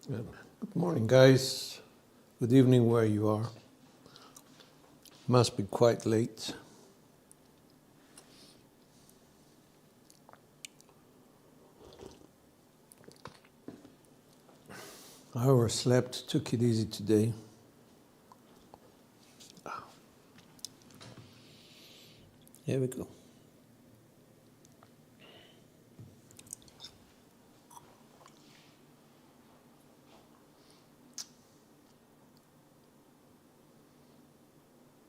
Good morning, guys. Good evening, where you are. Must be quite late. I overslept, took it easy today. Here we go.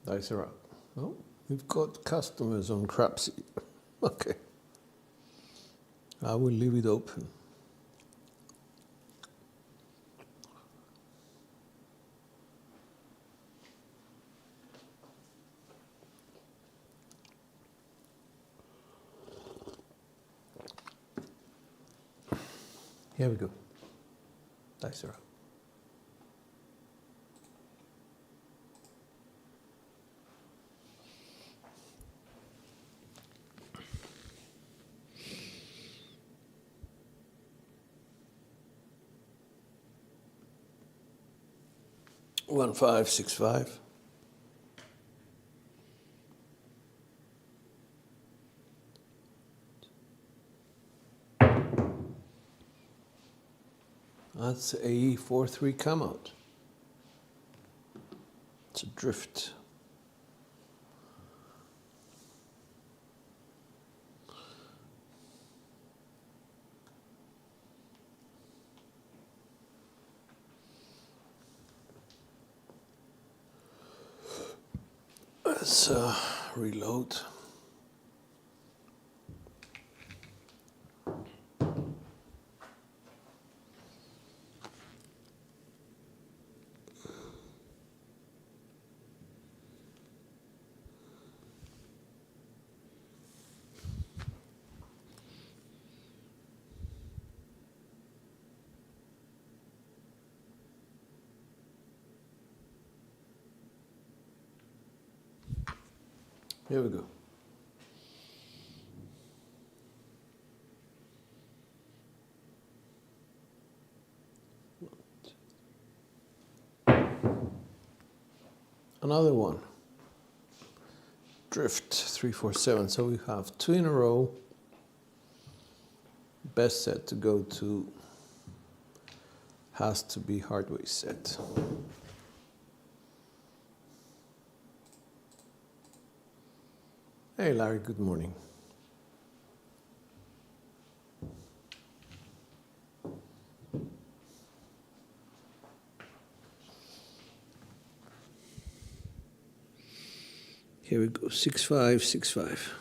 Dice are up. Oh, we've got customers on Crapsy. Okay. I will leave it open. Here we go. Dice are up. One, 5, 6, 5. That's a 4-3 come out. It's a drift. Let's reload. Here we go. Another one. Drift 3, 4, 7. So we have 2 in a row. Best set to go to has to be hardware set. Hey Larry, good morning. Here we go, 6, 5, 6, 5.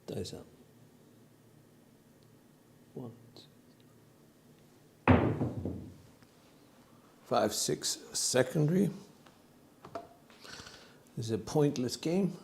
Dice up. 1, 2, 5, 6 secondary. This is a pointless game.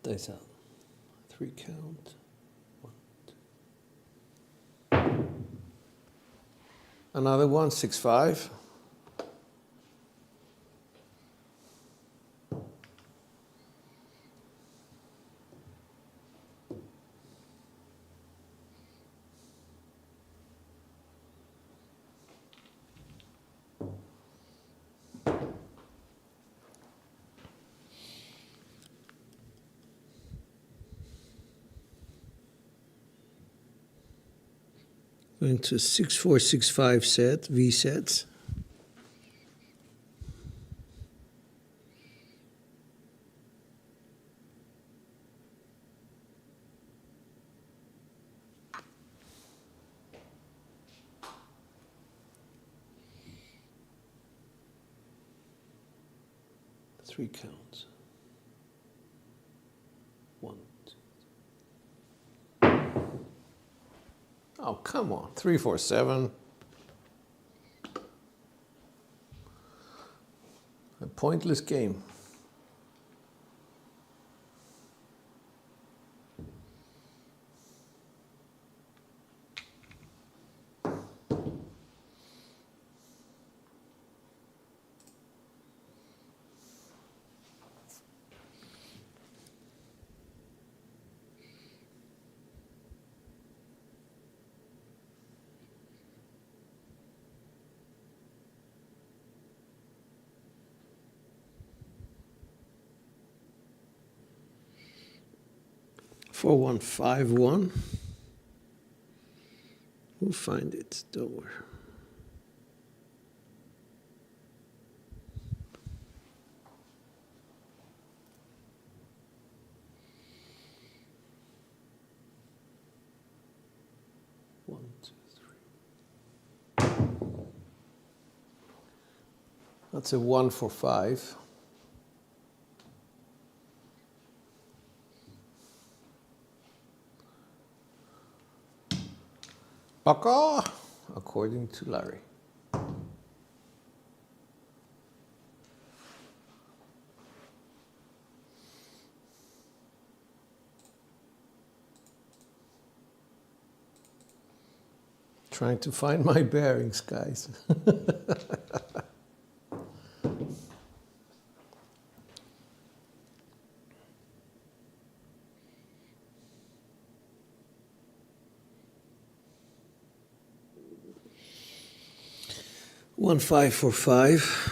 Dice out. 3 count. 1, 2. Another one, 6, 5. Going to 6465 set, V sets. Three counts. 1, 2. Oh, come on. 3, 4, 7. A pointless game. Four, 1, 5, 1. We'll find it, don't worry. One, two, three. That's a 1 for 5. Baka, according to Larry. Trying to find my bearings, guys. 1, 5 for 5.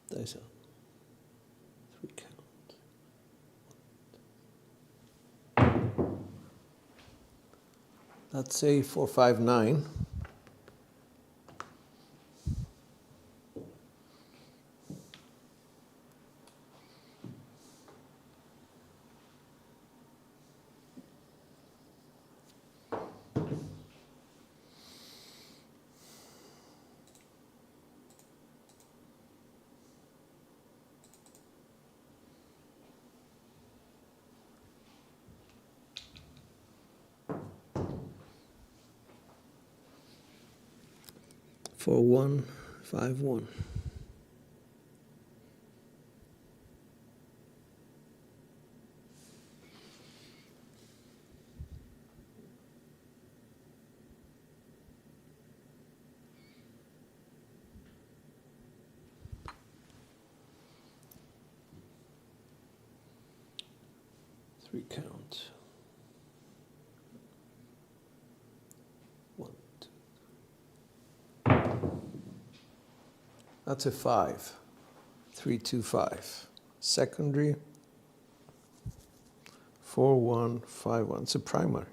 Dice out. 3 count. That's a 4, 5, 9. For 1, 5, 1. Three count. 1, 2. That's a 5. 3, 2, 5. Secondary. 4, 1, 5, 1. It's a primary.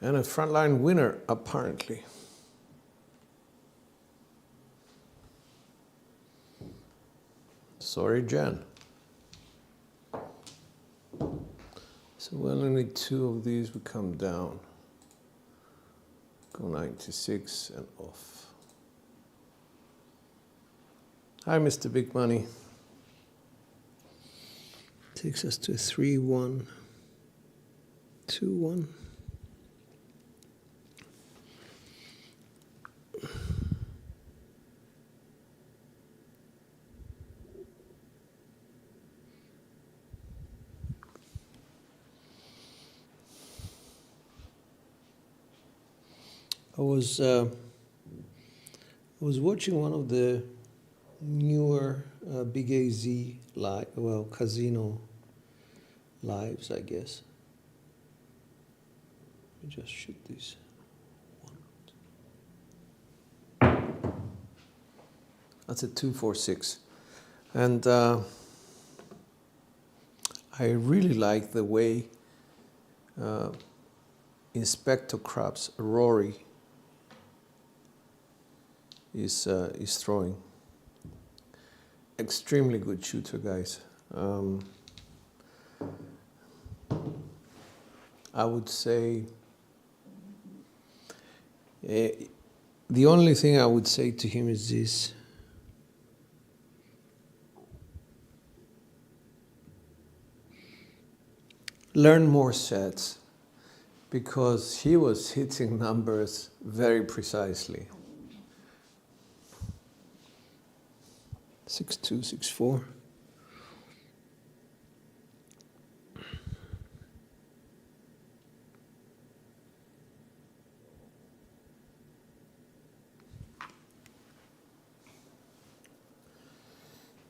And a frontline winner, apparently. Sorry, Jen. So we only need 2 of these. We come down. Go 96 and off. Hi, Mr. Big Money. Takes us to 3, 1, 2, 1. I was watching one of the newer Big AZ live, well, casino lives, I guess. me just shoot this. That's a 246. And I really like the way Inspector Crab's Rory is throwing. Extremely good shooter, guys. I would say the only thing I would say to him is this. Learn more sets, because he was hitting numbers very precisely. 6-2, 6-4.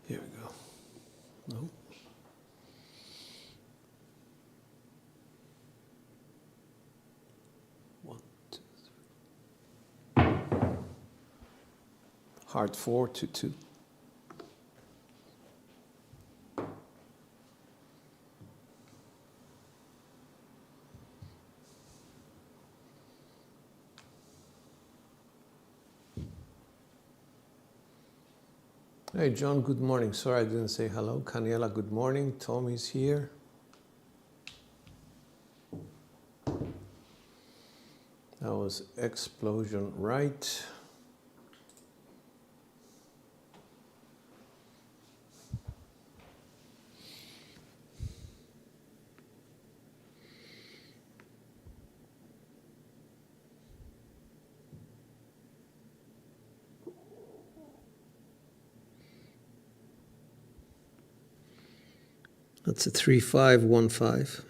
Here we go. No. Hard 4, 2-2. Hey John, good morning. Sorry I didn't say hello. Caniela, good morning. Tom is here. That was explosion right. That's a 3-5-1-5.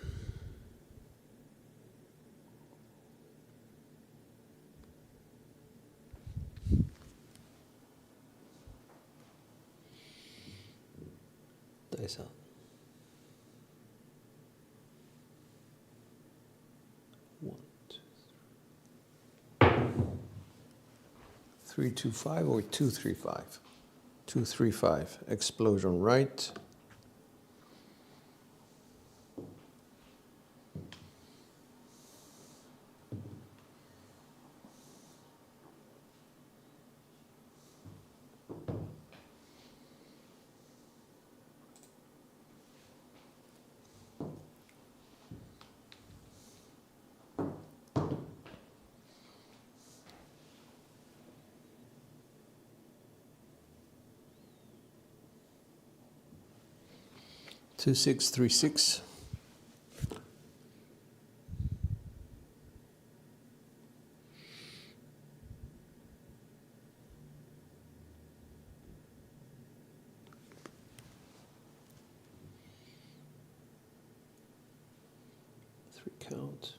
Dice out. 1, 2, 3. 3-2-5 or 2-3-5? 2-3-5. Explosion right. Two, 6, 3, 6. Three count.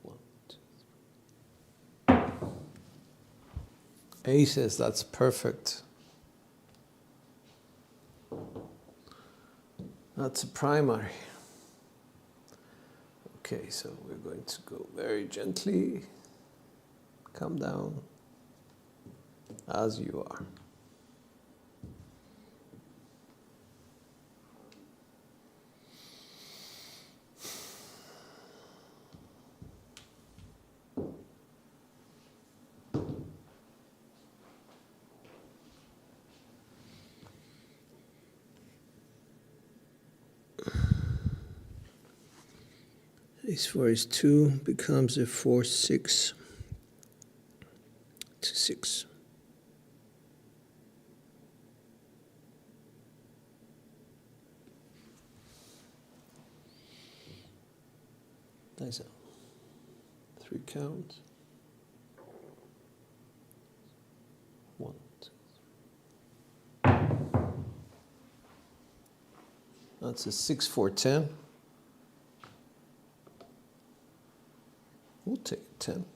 1, 2, 3. Aces, that's perfect. That's a primary. Okay, so we're going to go very gently. Come down as you are. Ace-4 is 2, becomes a 4-6 to 6. Nice out. 3 count. 1, 2, 3. That's a 6-4-10. We'll take 10.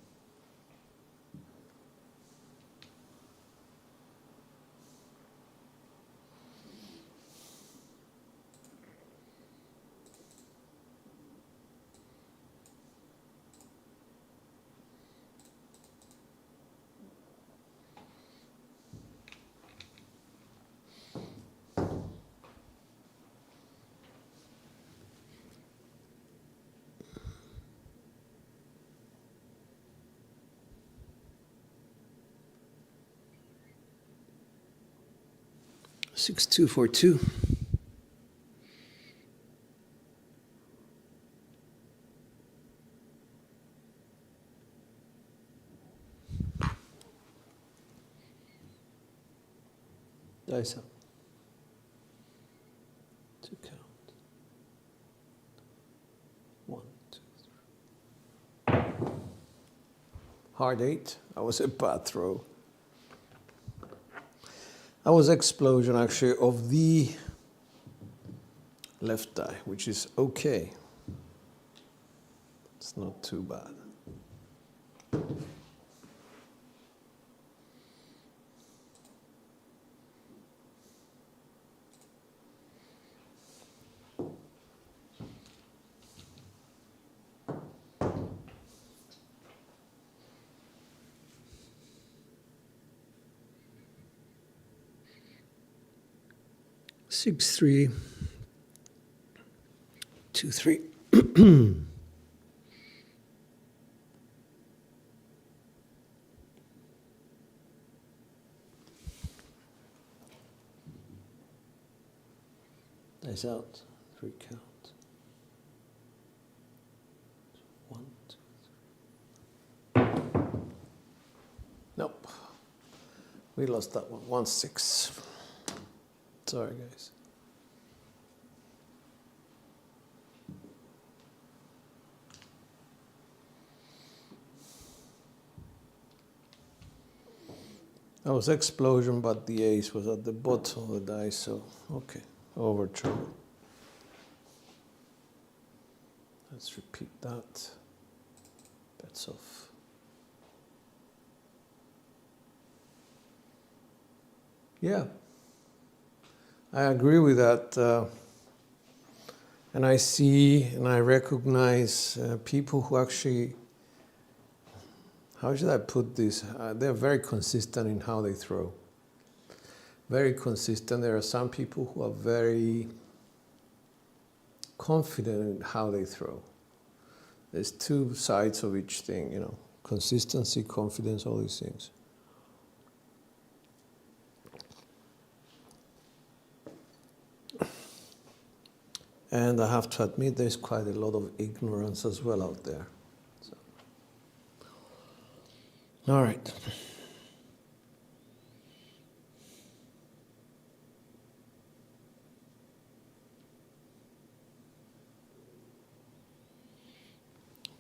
6242. Dice up. 2 count. 1, 2, 3. Hard 8. That was a bad throw. That was explosion actually of the left die, which is okay. It's not too bad. Six, 3, 2, 3. Dice out. 3 count. 1, 2, 3. Nope. We lost that one. 1, 6. Sorry, guys. That was explosion, but the ace was at the bottom of the dice, so okay, overthrow. Let's repeat that. Bets off. Yeah, I agree with that. And I see and I recognize people who actually, how should I put this? They're very consistent in how they throw. Very consistent. There are some people who are very confident in how they throw. There's two sides of each thing, you know, consistency, confidence, all these things. And I have to admit there's quite a lot of ignorance as well out there. So. All right.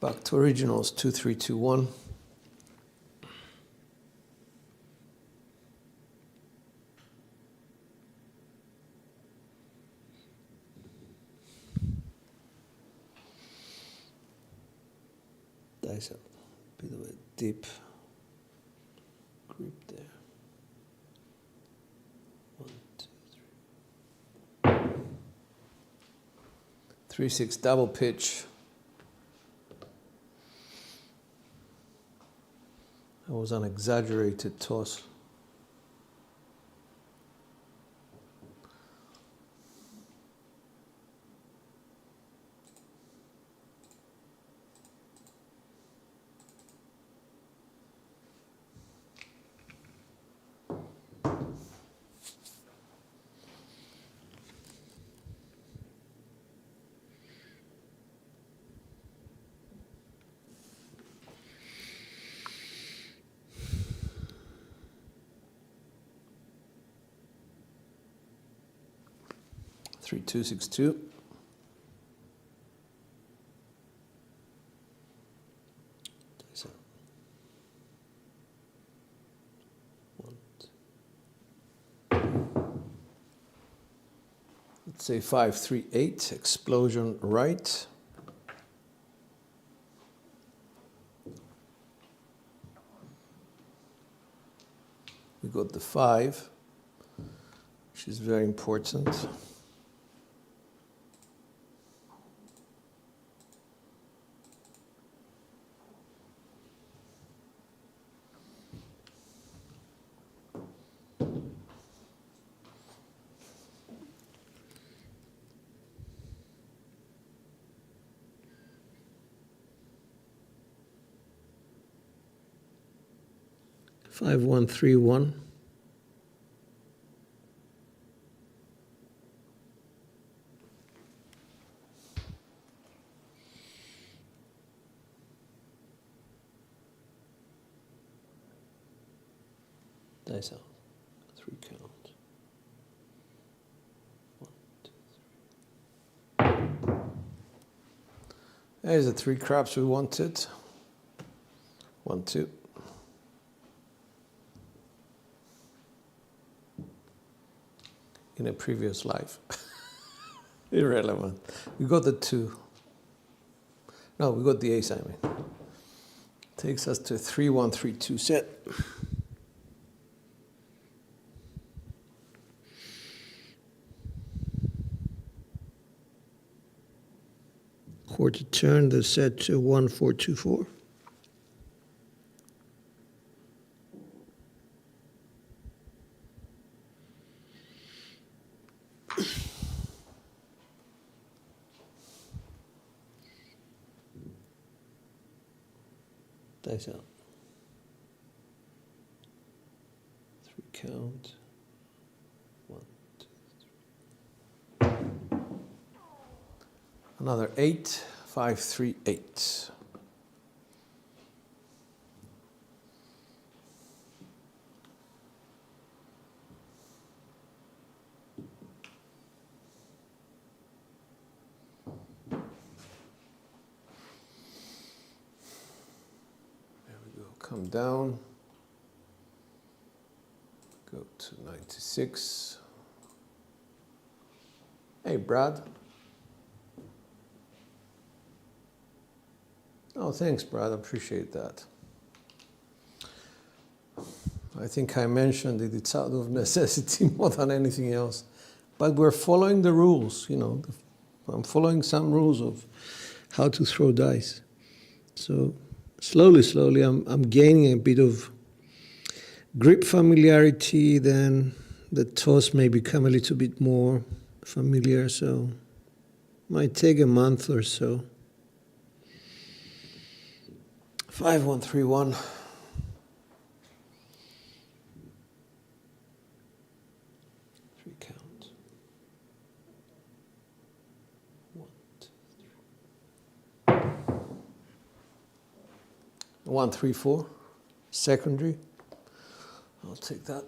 Back to originals, 2, 3, 2, 1. Dice up, bit of a deep grip there. 1, 2, 3. 3, 6 double pitch. That was an exaggerated toss. Three, 2, 6, 2. Dice out. 1, 2. Let's say 5, 3, 8. Explosion right. We got the 5, which is very important. Five, 1, 3, 1. Dice out. 3 count. 1, 2, 3. There's the 3 craps we wanted. 1, 2. In a previous life. Irrelevant. We got the 2. No, we got the ace, I mean. Takes us to 3-1-3-2 set. Quarter turn, the set to 1-4-2-4. Dice out. 3 count. 1, 2, 3. Another 8, 5, 3, 8. Come down, go to 96. Hey, Brad. Oh, thanks, Brad. I appreciate that. I think I mentioned that it's out of necessity more than anything else. But we're following the rules, you know. I'm following some rules of how to throw dice. So slowly, I'm gaining a bit of grip familiarity, then the toss may become a little bit more familiar, so might take a month or so. 5-1-3-1. 3 count. 1, 2, 3. 1, 3, 4. Secondary. I'll take that.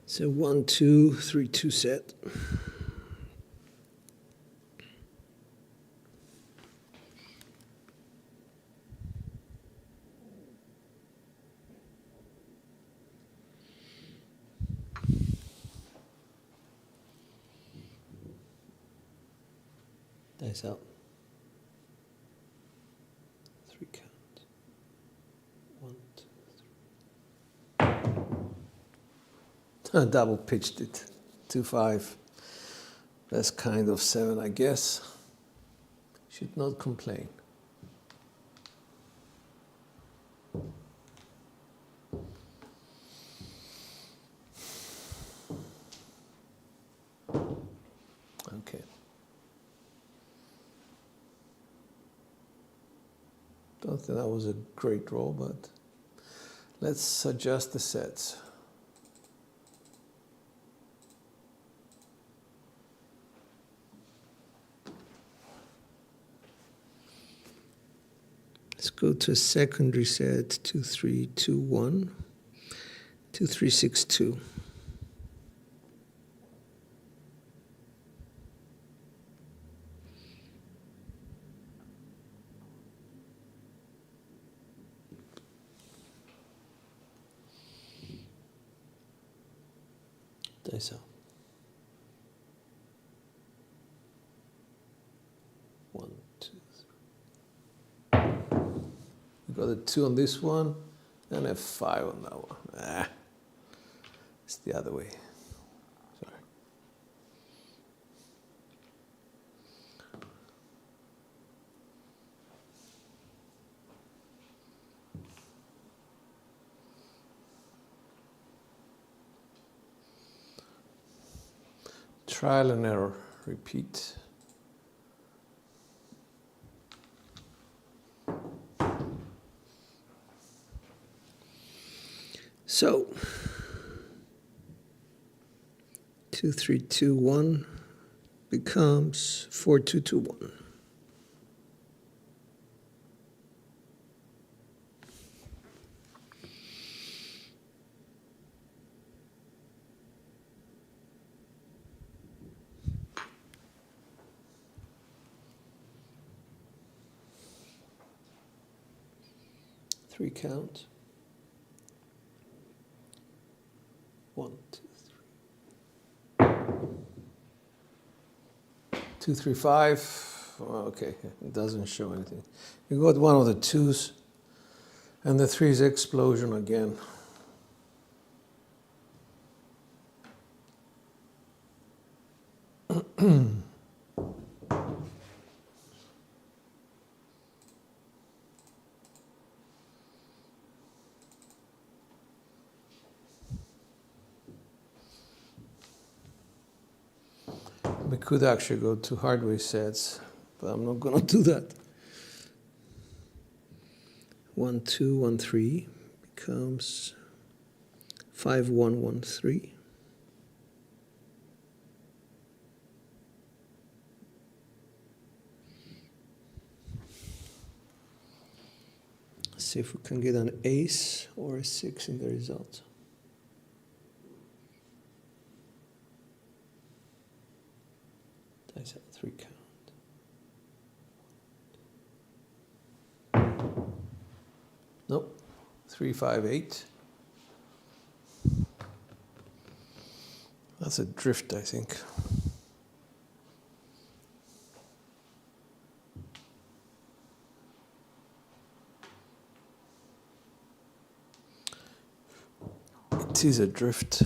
It's a 1-2-3-2 set. Dice out. 3 count. 1, 2, 3. Double pitched it. 2-5. That's kind of 7, I guess. Should not complain. Okay. Don't think that was a great roll, but let's adjust the sets. Let's go to a secondary set, 2-3-2-1, 2-3-6-2. Dice out. 1, 2, 3. We got a 2 on this one and a 5 on that one. It's the other way. Sorry. Trial and error, repeat. So, 2321 becomes 4221. Three count. 1, 2, 3. 2, 3, 5. Okay, it doesn't show anything. You got one of the twos, and the three's explosion again. We could actually go to hardware sets, but I'm not going to do that. 1, 2, 1, 3 becomes 5, 1, 1, 3. Let's see if we can get an ace or a 6 in the result. Dice at 3 count. Nope. 3, 5, 8. That's a drift, I think. It is a drift.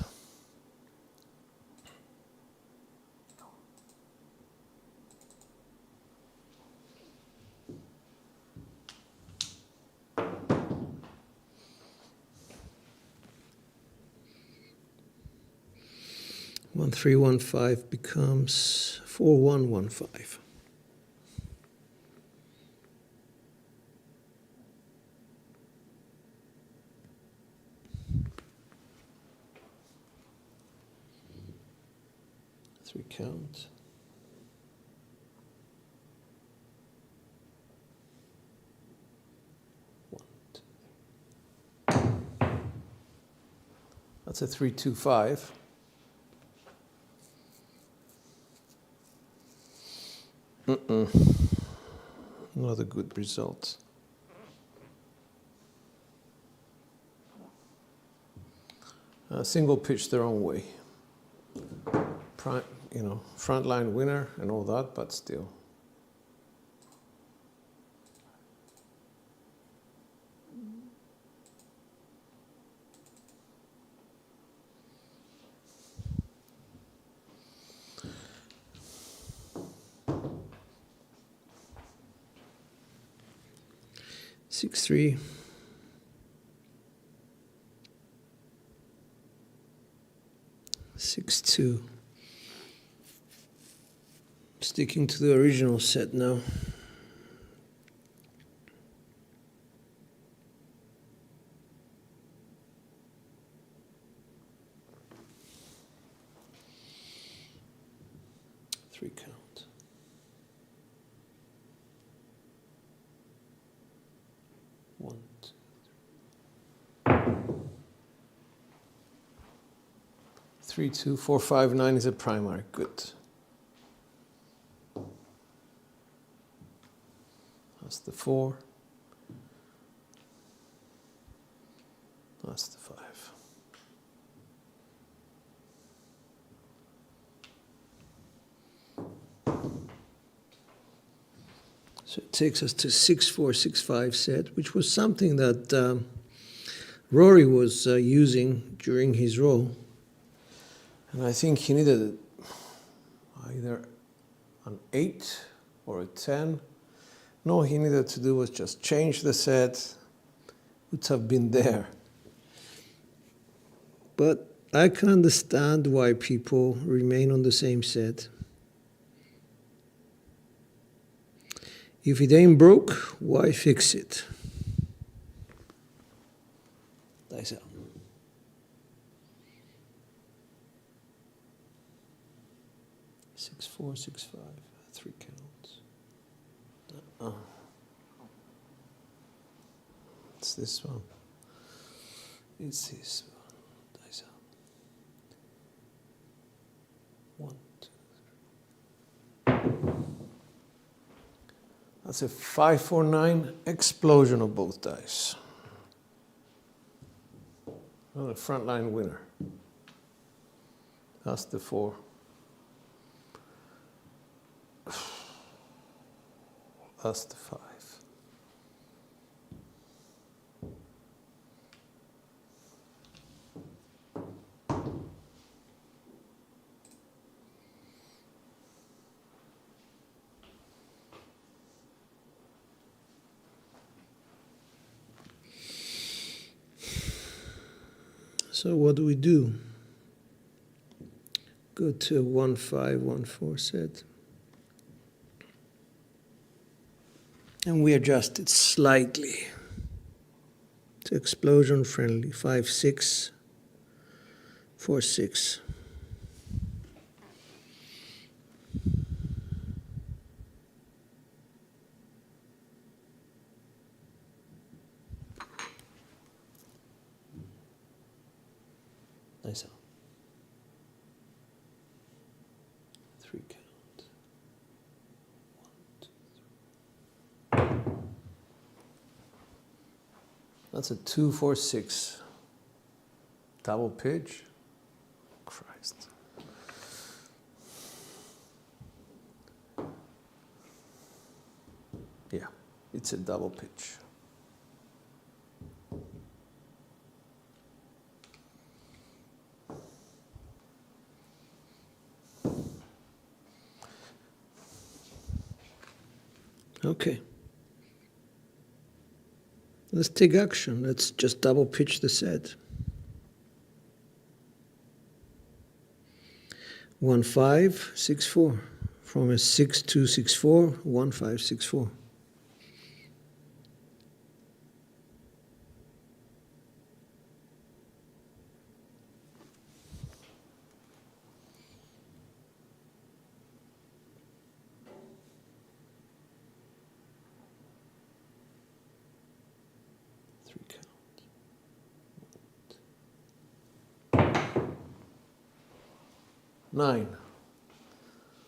One, 3, 1, 5 becomes 4, 1, 1, 5. Three count. One, two. That's a 3, 2, 5. Not a good result. Single pitch the wrong way. Frontline winner and all that, but still. Six, 3. Six, 2. Sticking to the original set now. Three count. One, 2, 3, 2, 4, 5, 9 is a primary. Good. That's the 4. That's the 5. So it takes us to 6, 4, 6, 5 set, which was something that Rory was using during his roll. And I think he needed either an 8 or a 10. No, all he needed to do was just change the set, would have been there. But I can understand why people remain on the same set. If it ain't broke, why fix it? Dice out. Six, 4, 6, 5, 3 counts. It's this one. It's this one. Dice out. 1, 2, 3. That's a 5, 4, 9 explosion of both dice. Well, the frontline winner. That's the 4. That's the 5. So what do we do? Go to 1, 5, 1, 4 set. And we adjust it slightly to explosion friendly. 5, 6, 4, 6. Nice out. 3 count. 1, 2, 3. That's a 2, 4, 6. Double pitch. Christ. Yeah, it's a double pitch. Okay. Let's take action. Let's just double pitch the set. 1, 5, 6, 4. From a 6, 2, 6, 4, 1, 5, 6, 4. Nine.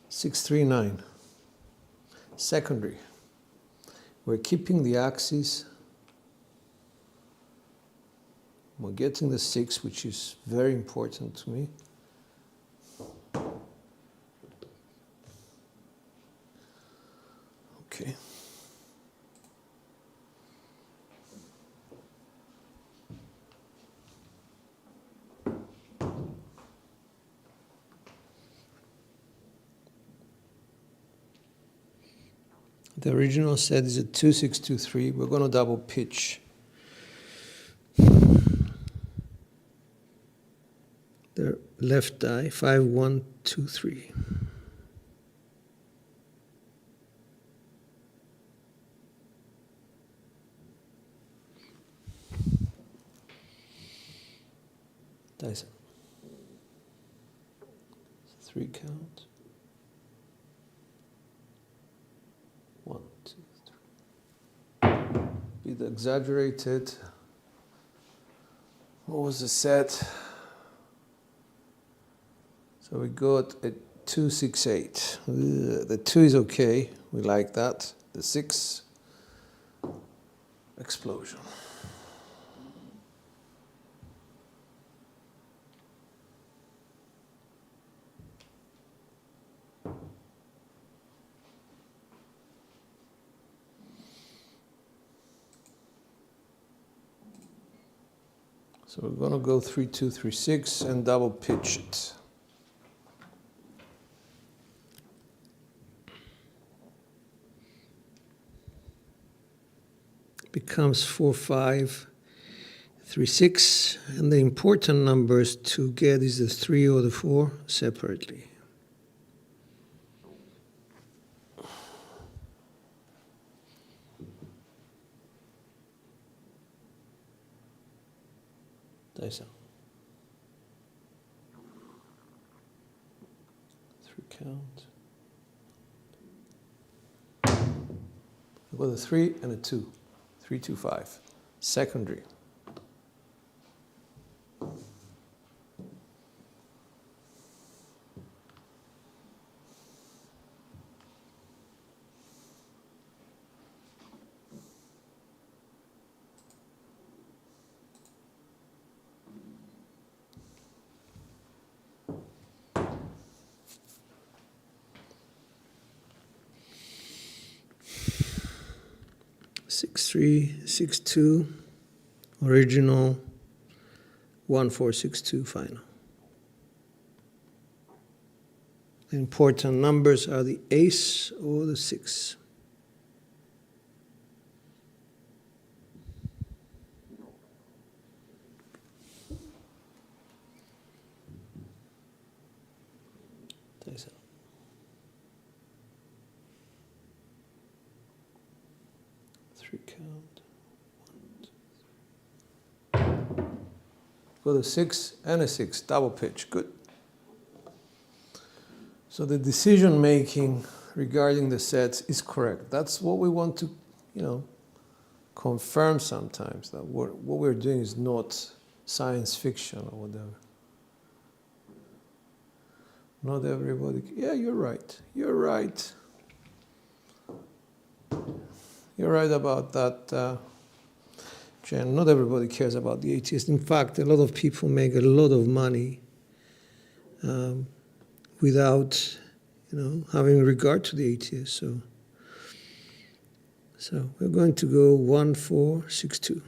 6, 3, 9. Secondary. We're keeping the axis. We're getting the 6, which is very important to me. Okay. The original set is a 2, 6, 2, 3. We're going to double pitch. The left die, 5, 1, 2, 3. Dice. 3 count. 1, 2, 3. Be the exaggerated. What was the set? So we got a 2, 6, 8. The 2 is okay. We like that. The 6, explosion. So we're going to go 3, 2, 3, 6 and double pitch it. Becomes 4, 5, 3, 6, and the important numbers to get is the 3 or the 4 separately. Dice out. 3 count. I've got a 3 and a 2. 3, 2, 5. Secondary. Six, 3, 6, 2, original, 1, 4, 6, 2, final. The important numbers are the ace or the 6. Dice out. 3 count. 1, 2, 3. Got a 6 and a 6, double pitch, good. So the decision making regarding the sets is correct. That's what we want to, confirm sometimes, that what we're doing is not science fiction or whatever. Not everybody, yeah, you're right. You're right. You're right about that, Jen. Not everybody cares about the ATS. In fact, a lot of people make a lot of money without, having regard to the ATS. So we're going to go 1, 4, 6, 2.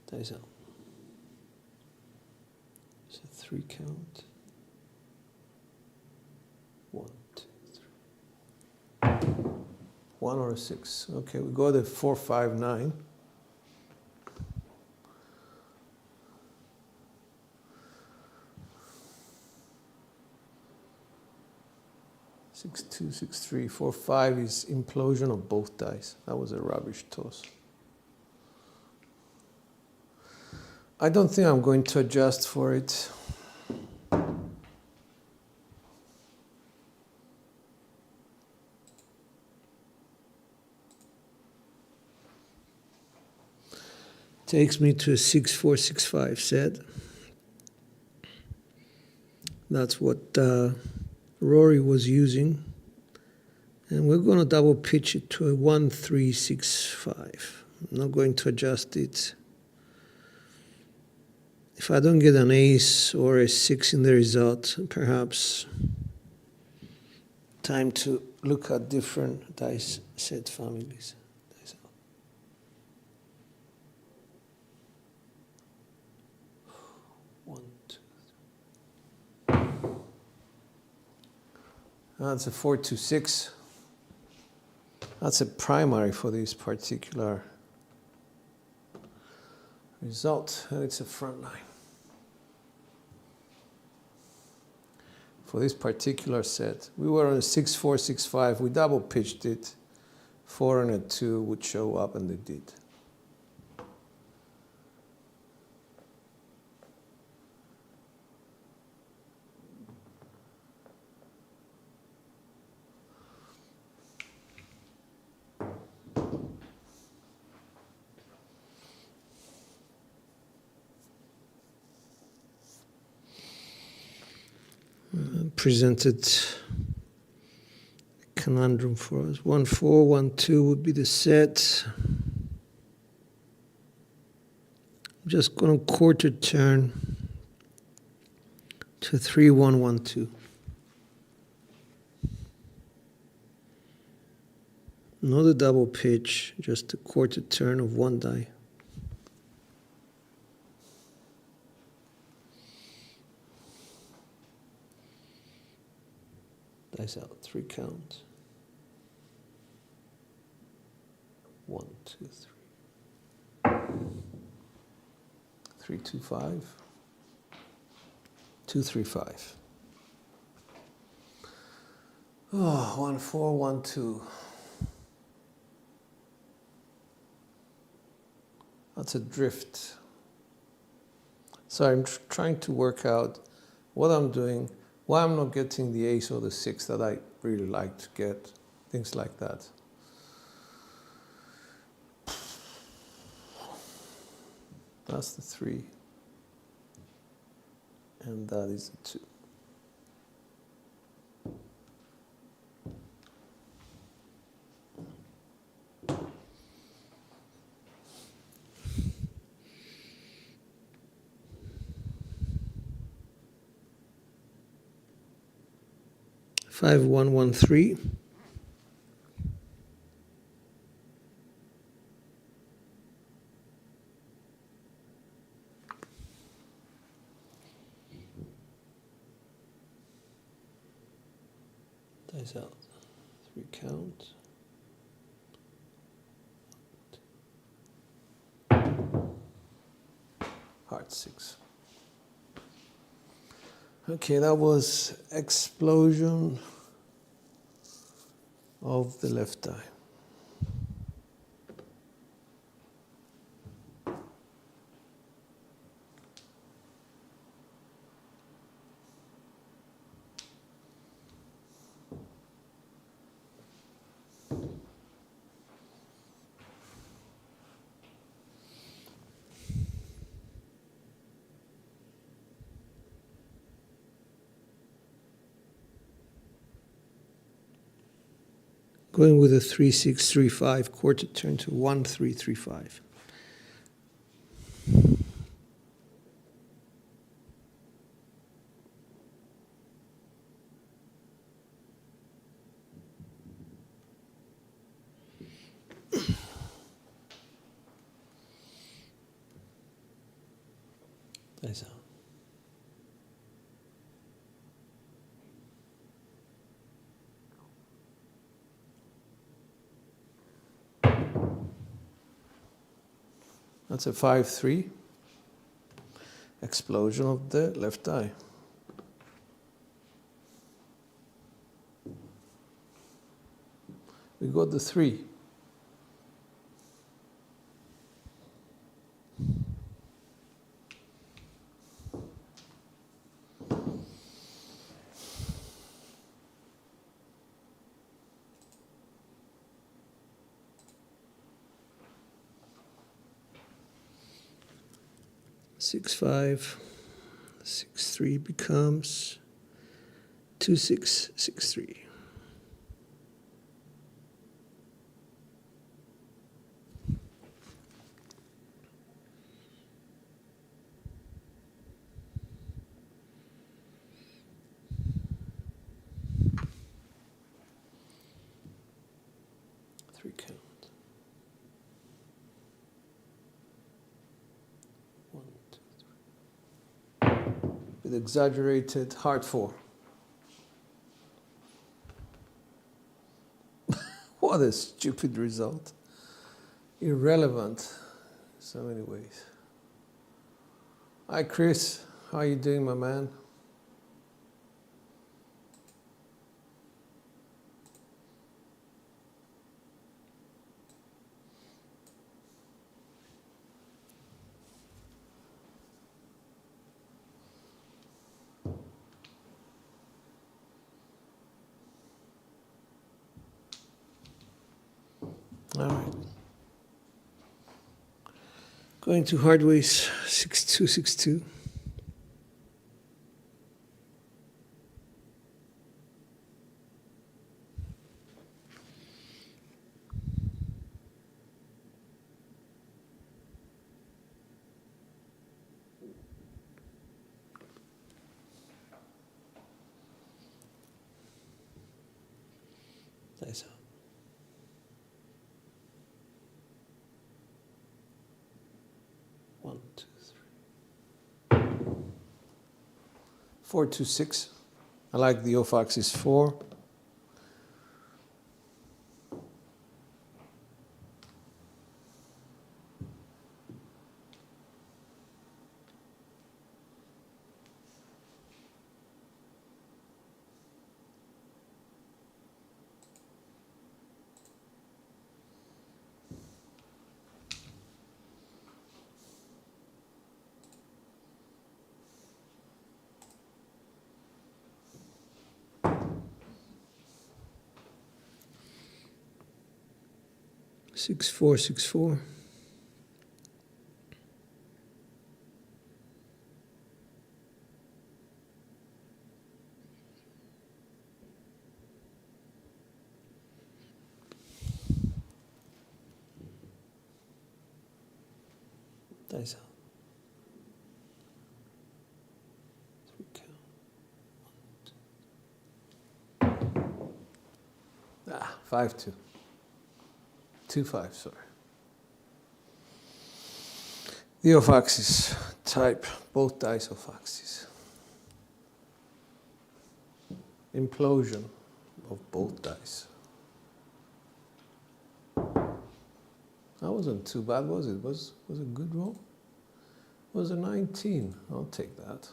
Dice out. It's a 3 count. 1, 2, 3. 1 or a 6. Okay, we got a 4, 5, 9. Six, 2, 6, 3, 4, 5 is implosion of both dice. That was a rubbish toss. I don't think I'm going to adjust for it. Takes me to a 6, 4, 6, 5 set. That's what Rory was using. And we're going to double pitch it to a 1, 3, 6, 5. I'm not going to adjust it. If I don't get an ace or a 6 in the result, perhaps time to look at different dice set families. Dice out. 1, 2, 3. That's a 4, 2, 6. That's a primary for this particular result, and it's a front line. For this particular set, we were on a 6, 4, 6, 5. We double pitched it. 4 and a 2 would show up, and they did. Presented a conundrum for us. 1, 4, 1, 2 would be the set. I'm just going to quarter turn to 3, 1, 1, 2. Not a double pitch, just a quarter turn of one die. Dice out, 3 count. 1, 2, 3. 3, 2, 5. 2, 3, 5. Oh, 1, 4, 1, 2. That's a drift. So I'm trying to work out what I'm doing, why I'm not getting the ace or the 6 that I really like to get, things like that. That's the 3. And that is the 2. Five, 1, 1, 3. Dice out, 3 count. Heart 6. Okay, that was explosion of the left die. Going with a 3, 6, 3, 5, quarter turn to 1, 3, 3, 5. Dice out. That's a 5, 3. Explosion of the left eye. We got the 3. Six, 5, 6, 3 becomes 2, 6, 6, 3. Three count. 1, 2, 3. With exaggerated heart 4. What a stupid result. Irrelevant in so many ways. Hi Chris, how are you doing, my man? All right. Going to hardways 6262. Dice out. 1, 2, 3. 4, 2, 6. I like the off axis 4. 6464. Dice out. 3 count. 5-2. 2-5, sorry. The off axis type, both dice off axis. Implosion of both dice. That wasn't too bad, was it? Was a good roll? It was a 19. I'll take that.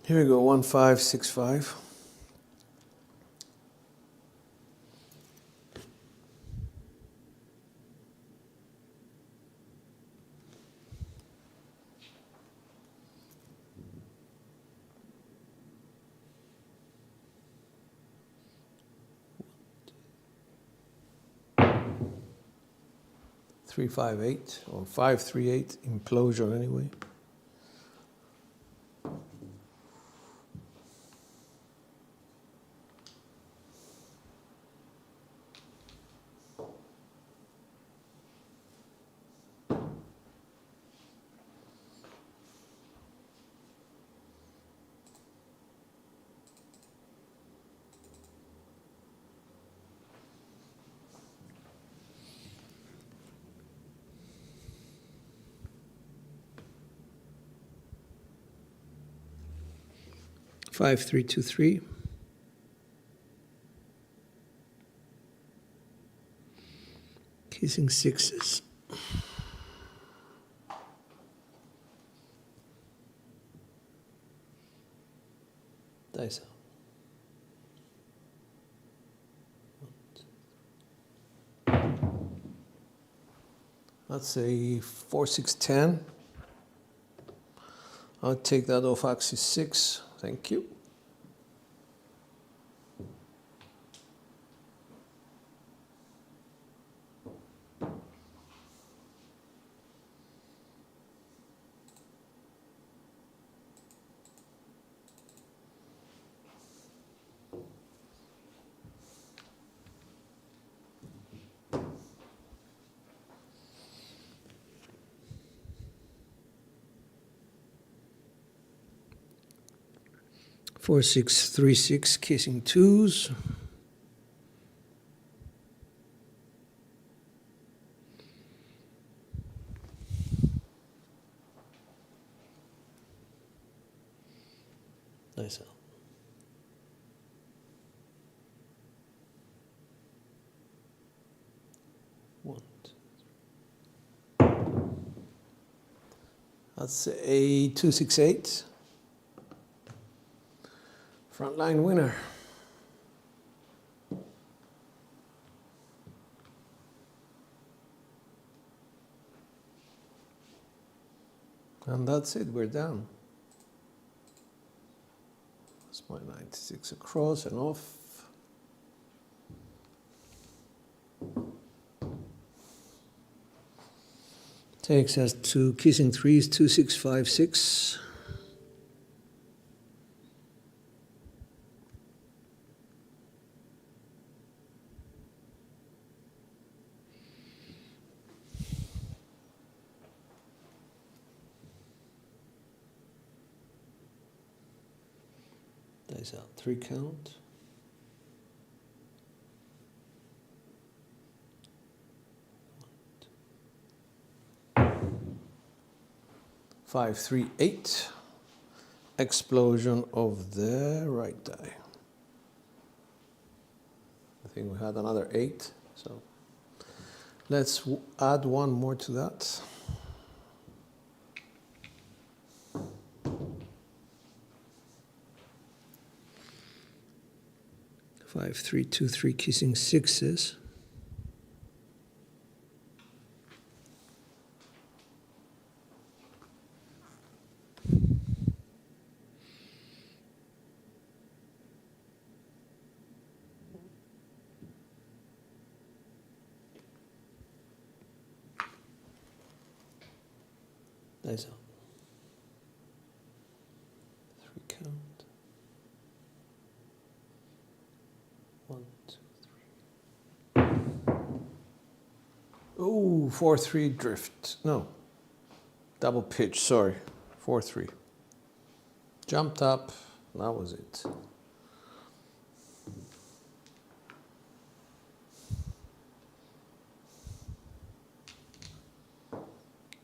Here we go, 1565. Three, 5, 8, or 5, 3, 8, implosion anyway. Five, 3, 2, 3. Kissing sixes. Dice out. That's a 4, 6, 10. I'll take that off axis 6. Thank you. Four, 6, 3, 6, kissing twos. Nice out. One, two. That's a 2, 6, 8. Frontline winner. And that's it, we're down. That's my 96 across and off. Takes us to kissing threes, 2, 6, 5, 6. Dice out, 3 count. Five, 3, 8. explosion of the right die. I think we had another 8, so let's add one more to that. Five, 3, 2, 3, kissing 6s. Nice out. 3 count. 1, 2, 3. Oh, 4-3 drift. No. Double pitch, sorry. 4-3. Jumped up. That was it.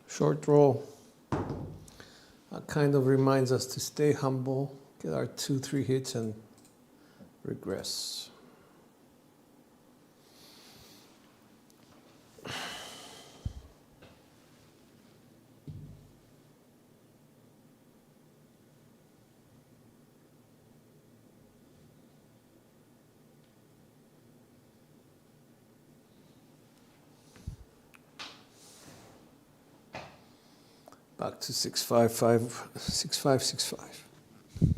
Short roll. That kind of reminds us to stay humble, get our 2-3 hits and regress. Back to 6-5-5, 6-5, 6-5.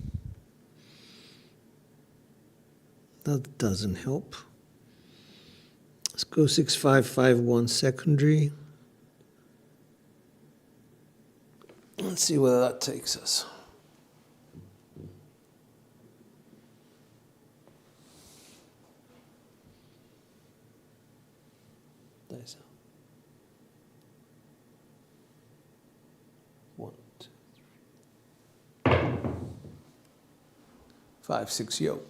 That doesn't help. Let's go 6-5-5-1 secondary. Let's see where that takes us. Nice. 1, 2, 3. 5-6 yo.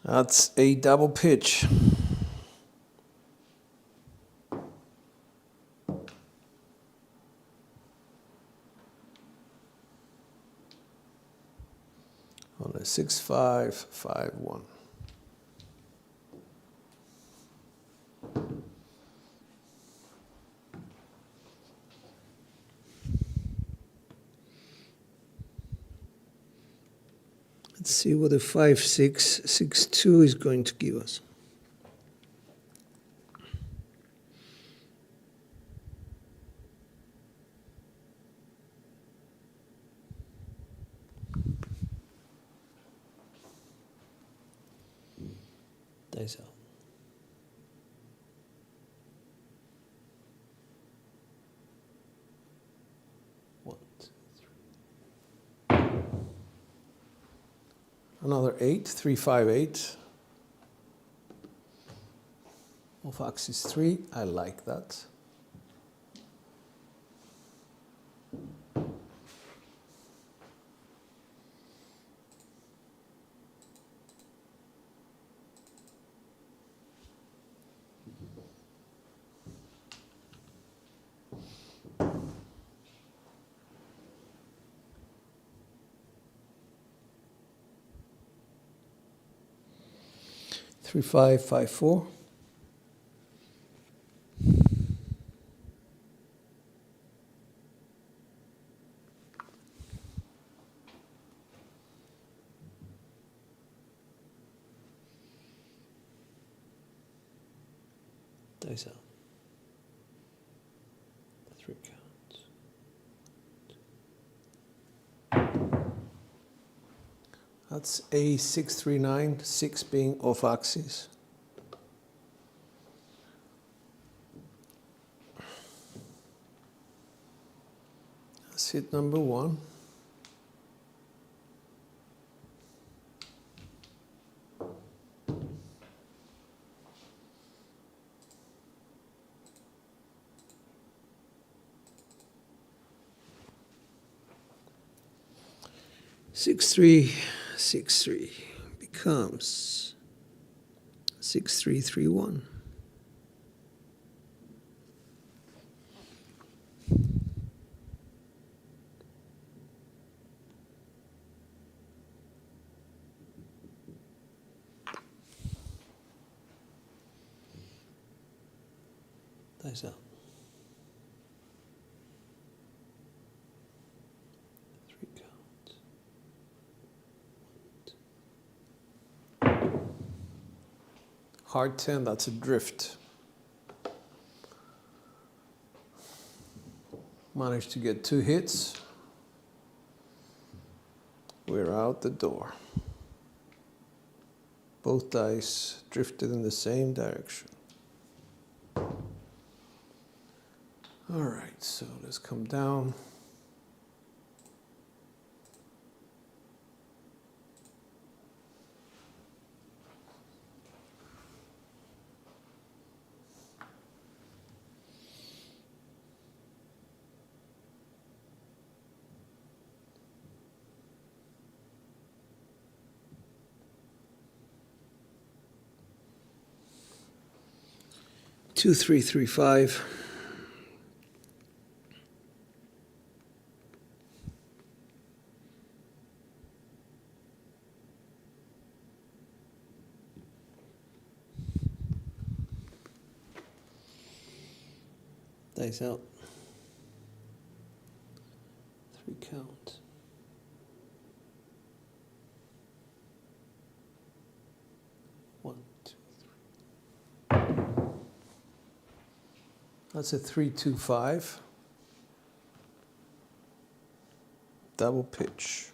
That's a double pitch. On a 6-5-5-1. Let's see what a 5-6-6-2 is going to give us. Dice out. Another 8, 3-5-8. Off axis 3, I like that. Three, 5-5-4. Dice out. 3 counts. That's a 6-3-9, 6 being off axis. That's hit number 1. Six three becomes 6-3-3-1. Nice out. 3 count. Hard 10, that's a drift. Managed to get 2 hits. We're out the door. Both dice drifted in the same direction. All right, so let's come down. Two, 3, 3, 5. Dice out. 3 count. One, two, three. That's a 3, 2, 5. Double pitch.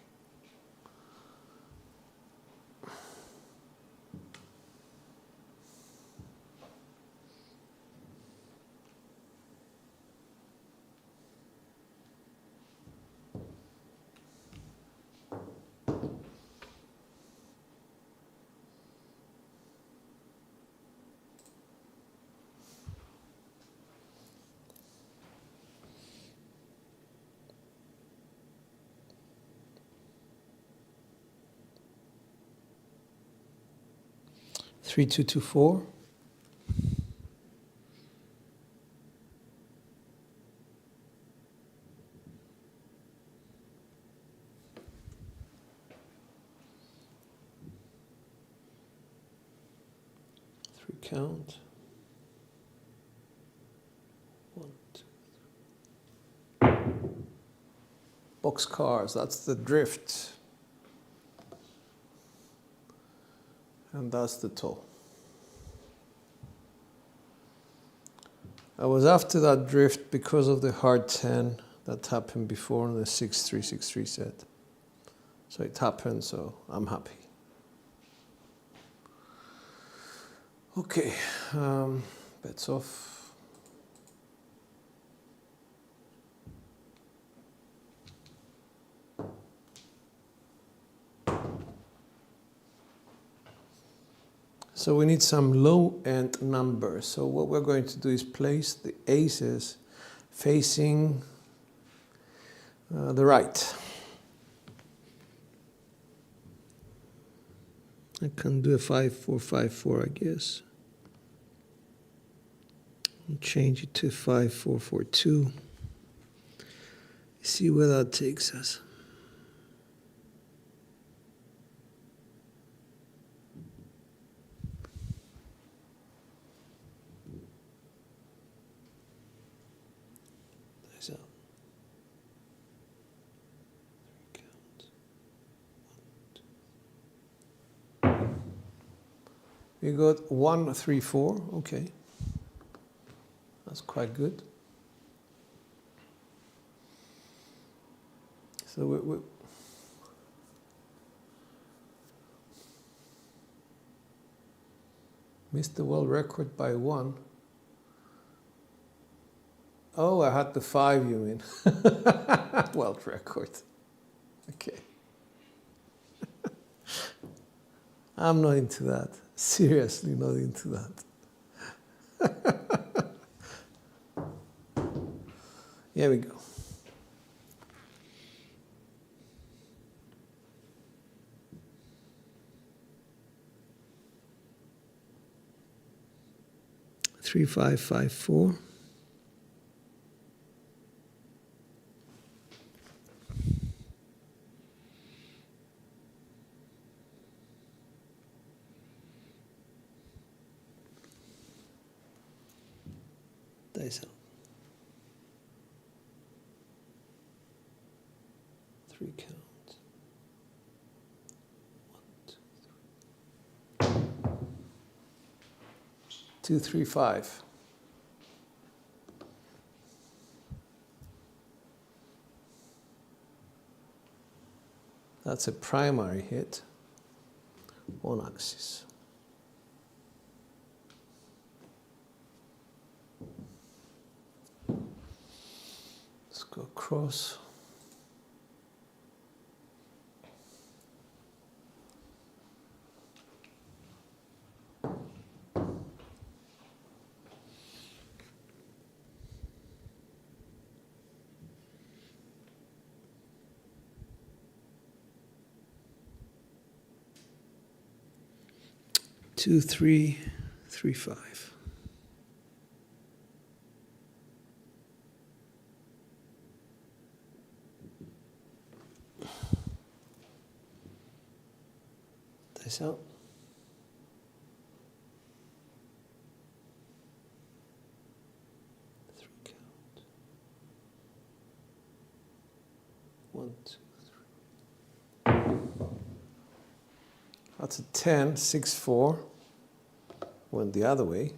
Three, 2, 2, 4. Three count. 1, 2, 3. Box cars, that's the drift. And that's the toe. I was after that drift because of the hard 10 that happened before in the 6-3, 6-3 set. So it happened, so I'm happy. Okay, bets off. So we need some low-end numbers. So what we're going to do is place the aces facing the right. I can do a 5-4-5-4, I guess. And change it to 5-4-4-2. See where that takes us. Out. 3 counts. 1, 2. We got 1, 3, 4. Okay, that's quite good. So we missed the world record by 1. Oh, I had the 5, you mean? World record. Okay. I'm not into that. Seriously not into that. Here we go. Three, 5, 5, 4. Dice out. 3 counts. 1, 2, 3. 2, 3, 5. That's a primary hit on axis. Let's go across. Two, 3, 3, 5. Dice out. 3 count. 1, 2, 3. That's a 10, 6, 4. Went the other way.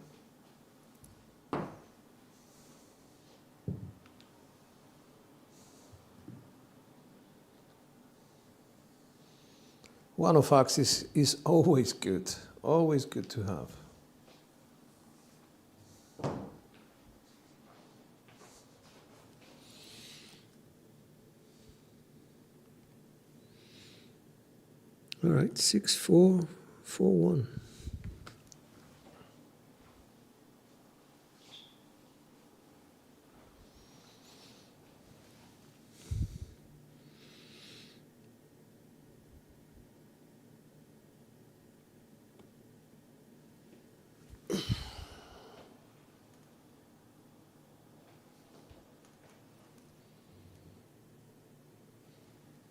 One of axis is always good to have. All right, 6, 4, 4, 1.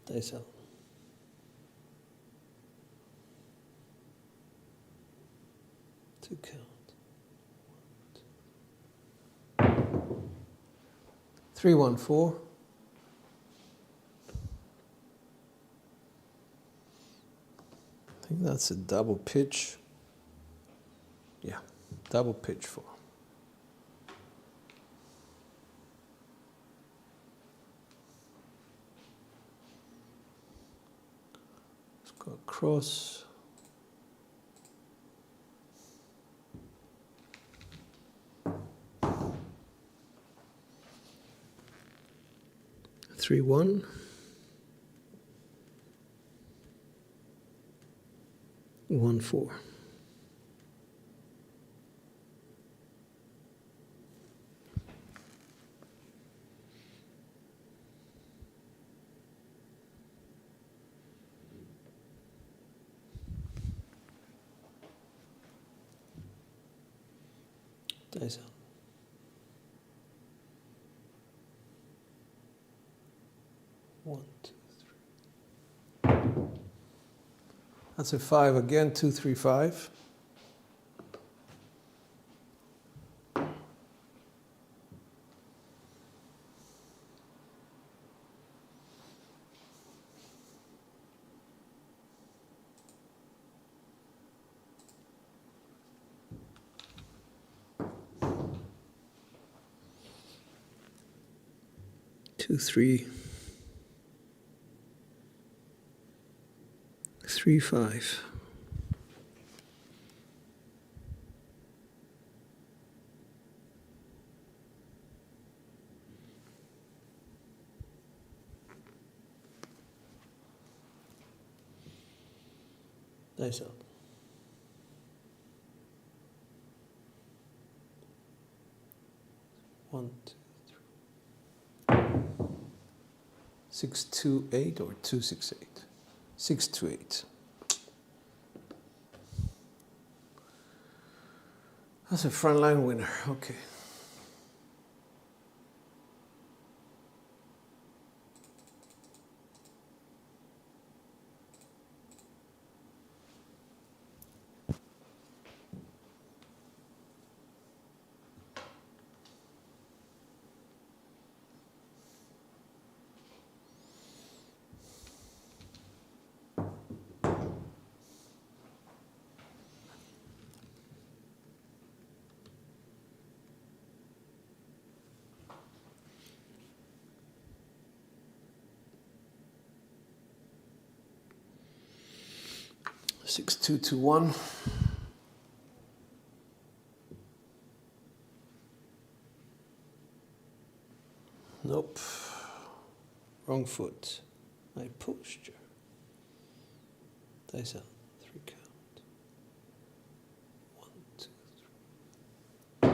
Dice out. 2 count. 3, 1, 4. I think that's a double pitch. Yeah, double pitch 4. Let's go across. Three, 1. 1, 4. Dice out. 1, 2, 3. That's a 5 again, 2, 3, 5. Two, 3. 3, 5. Dice out. 1, 2, 3. 6, 2, 8 or 2, 6, 8. 6 to 8. That's a frontline winner. Okay. 6221. Nope. Wrong foot. My posture. Dice out. 3 count. 1, 2, 3.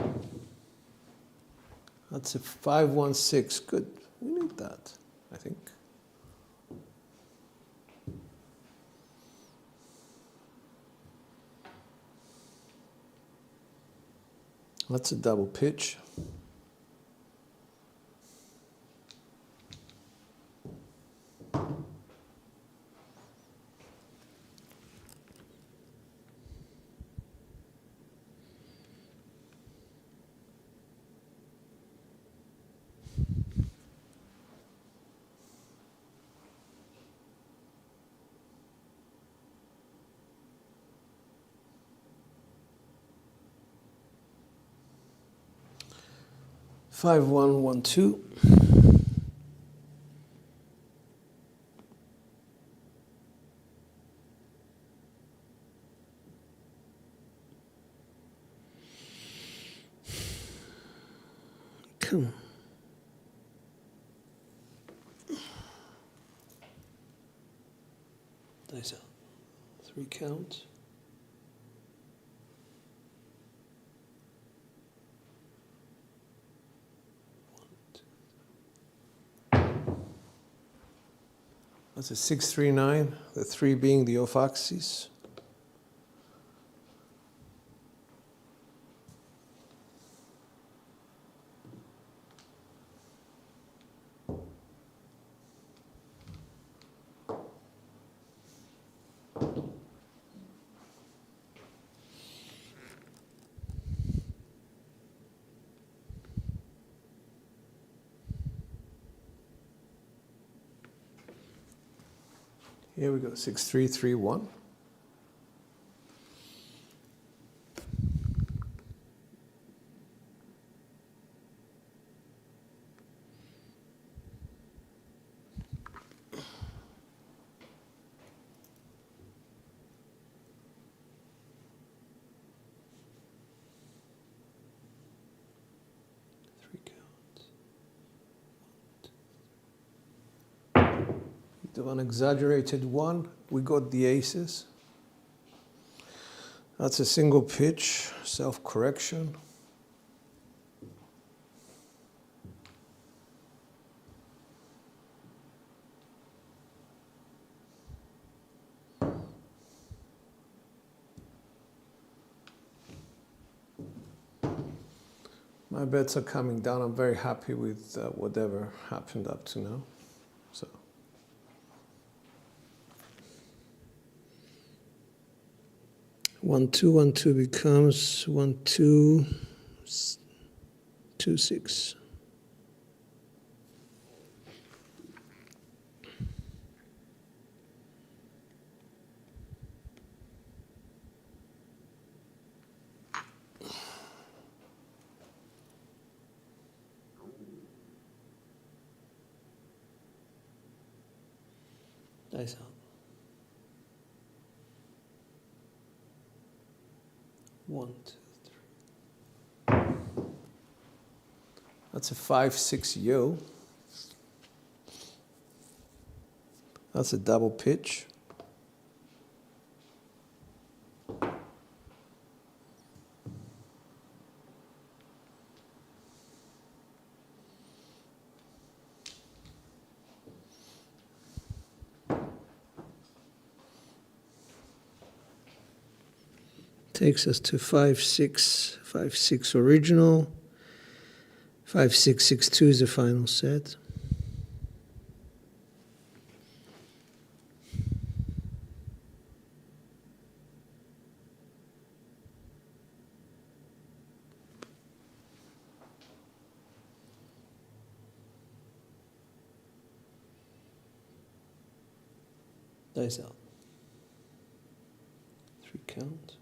That's a 516. Good. We need that, I think. That's a double pitch. Five, 1, 1, 2. Come on. Dice out. 3 count. 1, 2. That's a 639. The 3 being the off axis. Here we go, 6331. Do an exaggerated 1, we got the aces. That's a single pitch, self-correction. My bets are coming down. I'm very happy with whatever happened up to now. So. One, two becomes 1, 2, 2, 6. Dice out. 1, 2, 3. That's a 5, 6 yo. That's a double pitch. Takes us to 5, 6, 5, 6 original. 5, 6, 6, 2 is the final set. Dice out. 3 count.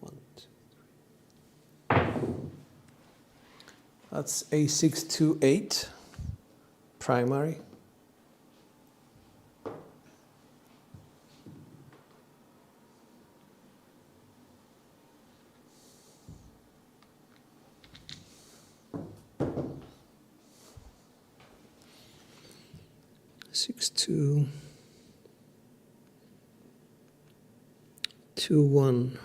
1, 2, 3. That's A628 primary. 6-2, 2-1.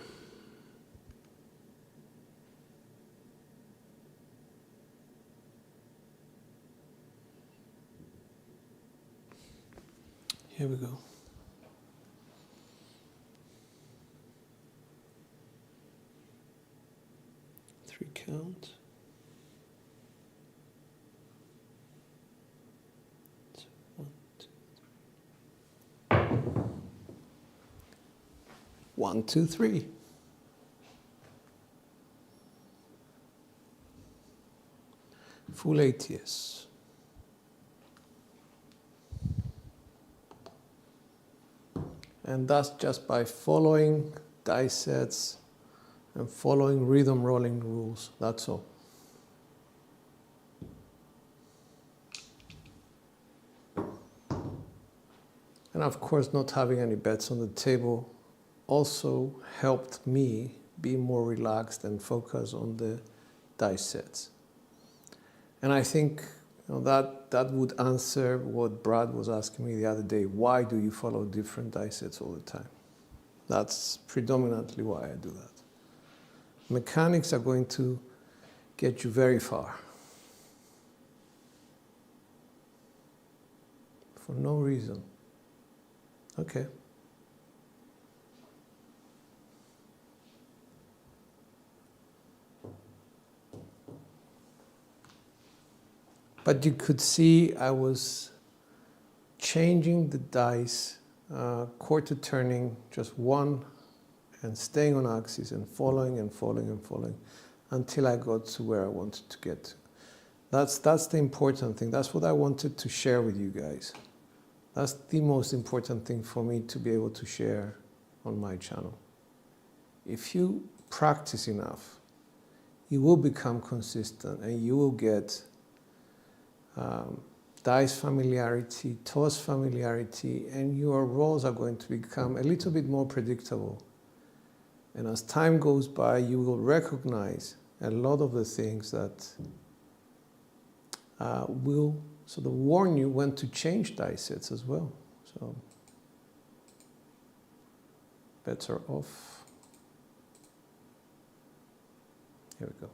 Here we go. Three count. 1, 2, 3. Full ATS. And that's just by following dice sets and following rhythm rolling rules. That's all. And of course, not having any bets on the table also helped me be more relaxed and focus on the dice sets. And I think that would answer what Brad was asking me the other day. Why do you follow different dice sets all the time? That's predominantly why I do that. Mechanics are going to get you very far. For no reason. Okay. But you could see I was changing the dice, quarter turning just one and staying on axis and following and following and following until I got to where I wanted to get to. That's the important thing. That's what I wanted to share with you guys. That's the most important thing for me to be able to share on my channel. If you practice enough, you will become consistent and you will get dice familiarity, toss familiarity, and your rolls are going to become a little bit more predictable. And as time goes by, you will recognize a lot of the things that will sort of warn you when to change dice sets as well. So bets are off. Here we go.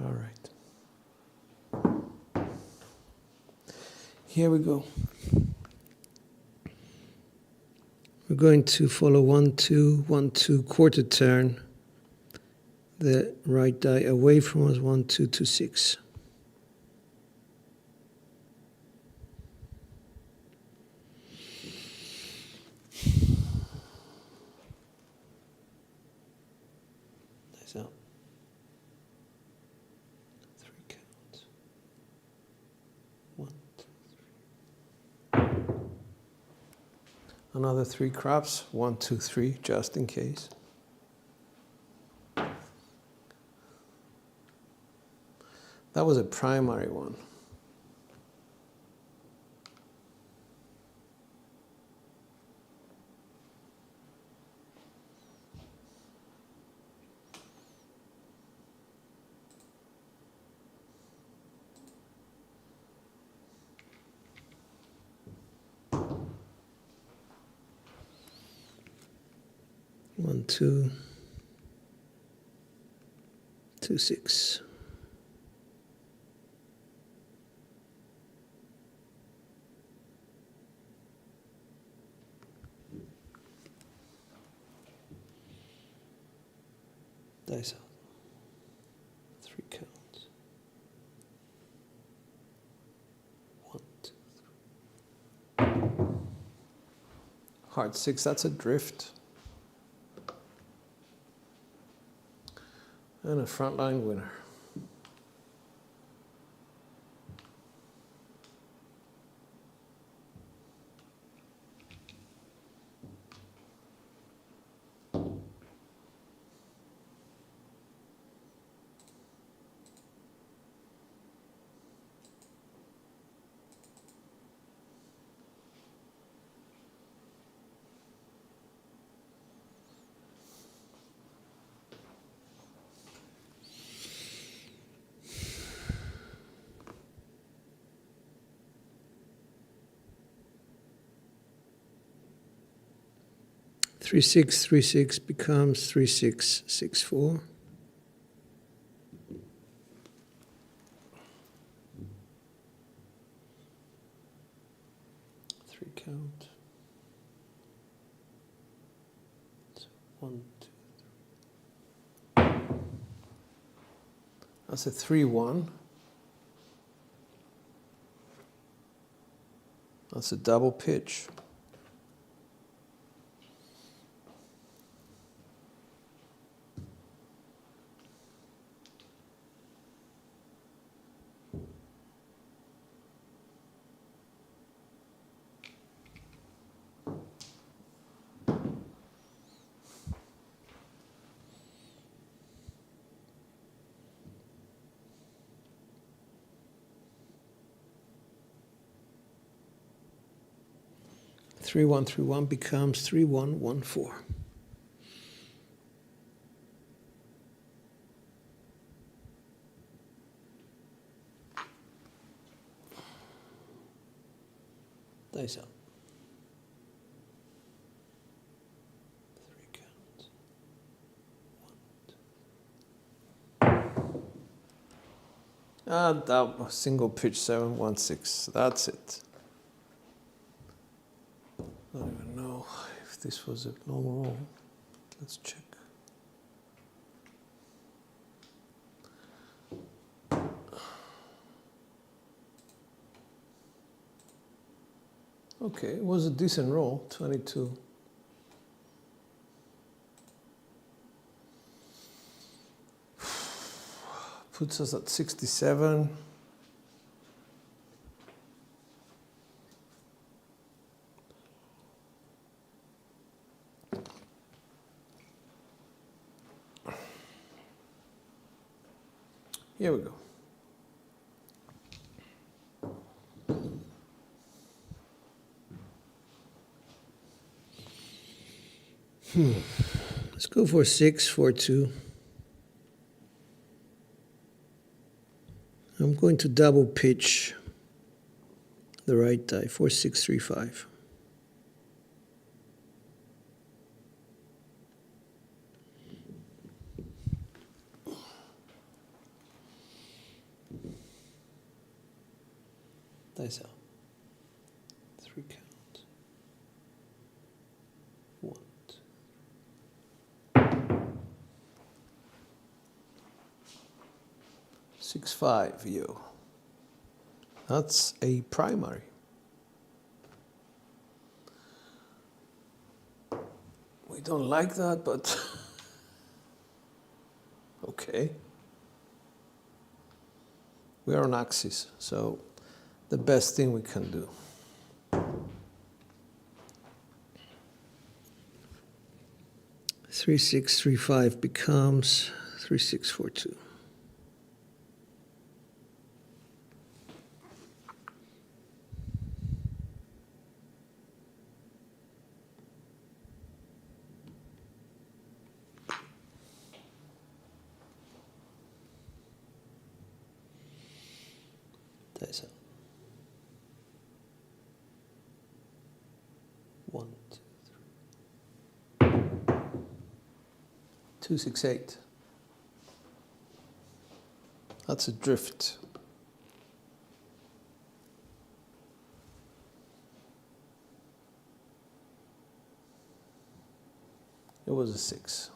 All right. Here we go. We're going to follow 1, 2, 1, 2, quarter turn. The right die away from us, 1, 2, 2, 6. Nice out. 3 counts. 1, 2, 3. Another 3 craps, 1, 2, 3, just in case. That was a primary one. One, 2, 2, 6. Dice out. 3 counts. 1, 2, 3. Heart 6, that's a drift. And a frontline winner. 3636 becomes 3664. 3 count. So 1, 2, 3. That's a 3-1. That's a double pitch. Three one 3-1 becomes 3-1-1-4. Dice out. 3 counts. 1, 2. That single pitch 7-1-6. That's it. I don't even know if this was a long roll. Let's check. Okay, it was a decent roll, 22. Puts us at 67. Here we go. Let's go for 6-4-2. I'm going to double pitch the right die, 4-6-3-5. Dice out. 3 counts. 1, 2. 6-5, yo. That's a primary. We don't like that, but okay. We are on axis, so the best thing we can do. Three, 6, 3, 5 becomes 3, 6, 4, 2. Dice out. 1, 2, 3. 2, 6, 8. That's a drift. It was a 6.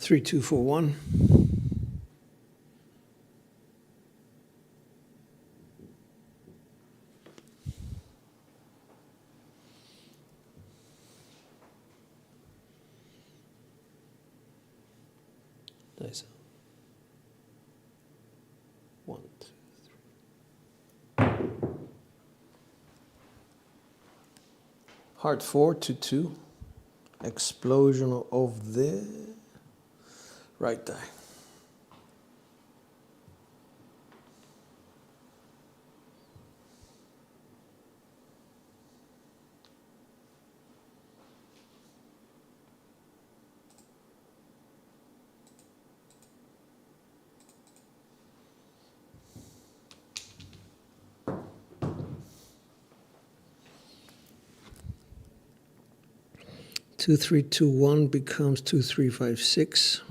Three, 2, 4, 1. Dice out. 1, 2, 3. Heart 4 to 2. Explosion of the right die. Two, 3, 2, 1 becomes 2, 3, 5, 6.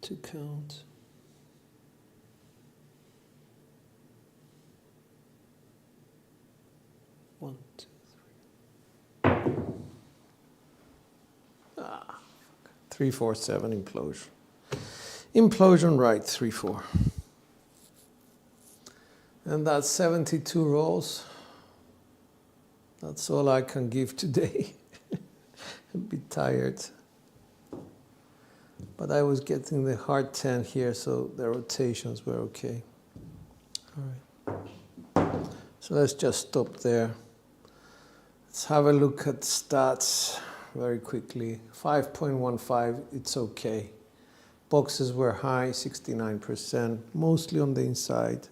To count. One, two, three. 3, 4, 7 implosion. Implosion right 3, 4. And that's 72 rolls. That's all I can give today. A bit tired. But I was getting the hard 10 here, so the rotations were okay. All right. So let's just stop there. Let's have a look at stats very quickly. 5.15, it's okay. Boxes were high, 69%, mostly on the inside.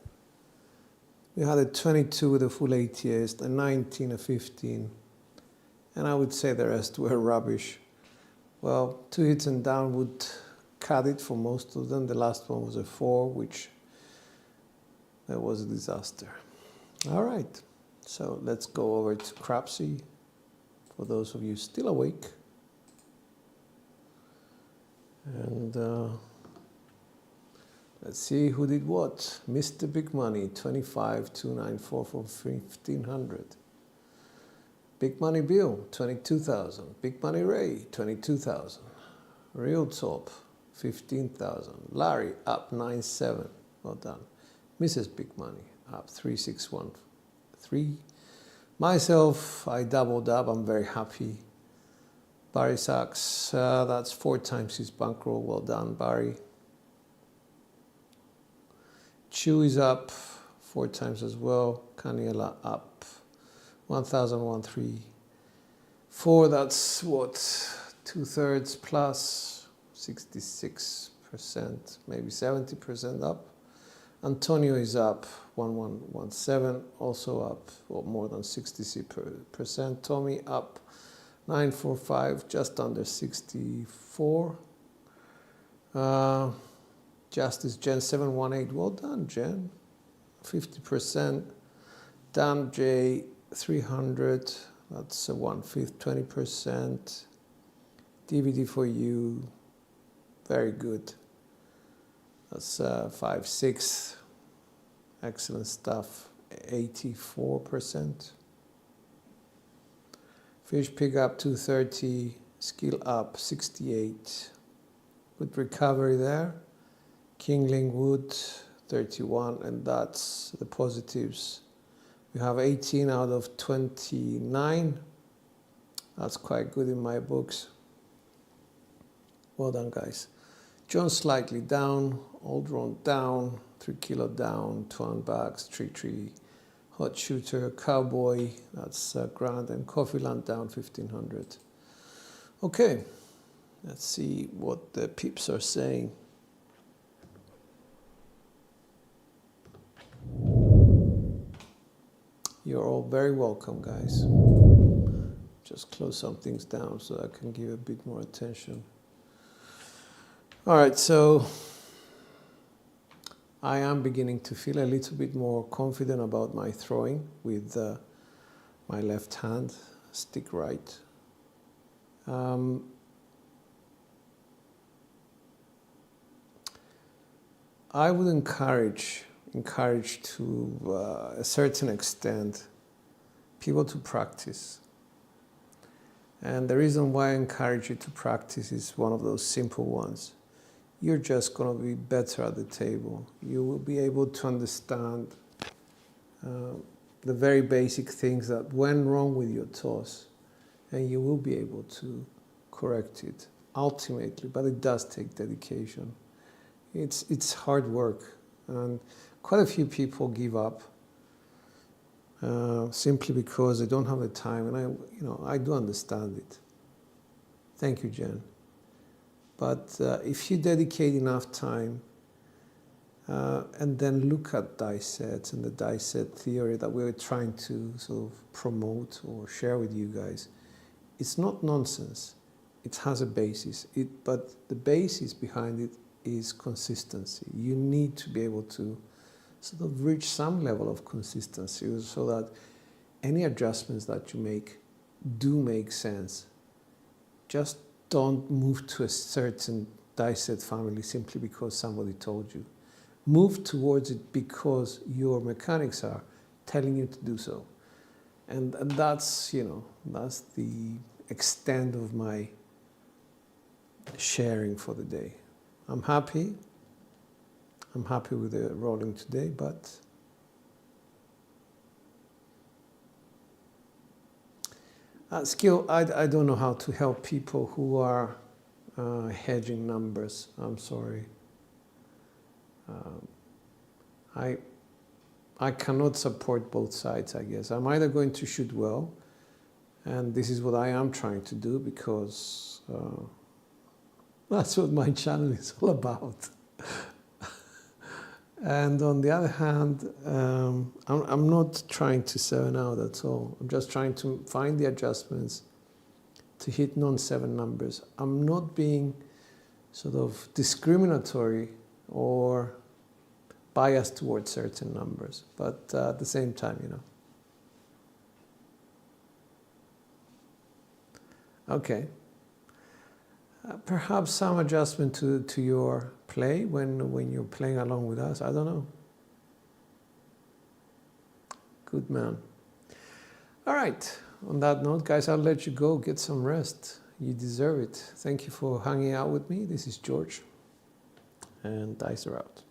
We had a 22 with a full ATS, a 19, a 15, and I would say the rest were rubbish. Well, 2 hits and down would cut it for most of them. The last one was a 4, which that was a disaster. All right, so let's go over to Crapsy for those of you still awake. And let's see who did what. Mr. Big Money, 25,294 for 1,500. Big Money Bill, 22,000. Big Money Ray, 22,000. Real Top, 15,000. Larry, up 9,700. Well done. Mrs. Big Money, up 3,613. Myself, I doubled up. I'm very happy. Barry Sachs, that's 4 times his bankroll. Well done, Barry. Chew is up 4 times as well. Caniela up 1,134. That's what, 2/3 plus 66%, maybe 70% up. Antonio is up 1,117, also up more than 60%. Tommy up 945, just under 64. Justice Jen 718, well done Jen, 50%. Dan J 300, that's a 1/5, 20%. DVD for you, very good. That's 5/6, excellent stuff, 84%. Fish Pig up 230, Skill up 68. Good recovery there. Kingling Wood 31, and that's the positives. We have 18 out of 29. That's quite good in my books. Well done, guys. John slightly down, Aldron down, 3 kilo down, Twan Bags, Tree, Hot Shooter, Cowboy, that's grand, and Coffeeland down 1,500. Okay, let's see what the peeps are saying. You're all very welcome, guys. Just close some things down so I can give a bit more attention. All right, so I am beginning to feel a little bit more confident about my throwing with my left hand, stick right. I would encourage to a certain extent people to practice. And the reason why I encourage you to practice is one of those simple ones. You're just going to be better at the table. You will be able to understand the very basic things that went wrong with your toss, and you will be able to correct it ultimately, but it does take dedication. It's hard work, and quite a few people give up simply because they don't have the time, and I do understand it. Thank you, Jen. But if you dedicate enough time and then look at die sets and the die set theory that we're trying to sort of promote or share with you guys, it's not nonsense. It has a basis. But the basis behind it is consistency. You need to be able to sort of reach some level of consistency so that any adjustments that you make do make sense. Just don't move to a certain die set family simply because somebody told you. Move towards it because your mechanics are telling you to do so. And that's, that's the extent of my sharing for the day. I'm happy with the rolling today, but skill, I don't know how to help people who are hedging numbers. I'm sorry. I cannot support both sides, I guess. I'm either going to shoot well, and this is what I am trying to do because that's what my channel is all about. And on the other hand, I'm not trying to 7 out at all. I'm just trying to find the adjustments to hit non-7 numbers. I'm not being sort of discriminatory or biased towards certain numbers, but at the same time, Okay. Perhaps some adjustment to your play when you're playing along with us. I don't know. Good man. All right. On that note, guys, I'll let you go. Get some rest. You deserve it. Thank you for hanging out with me. This is George, and dice are out.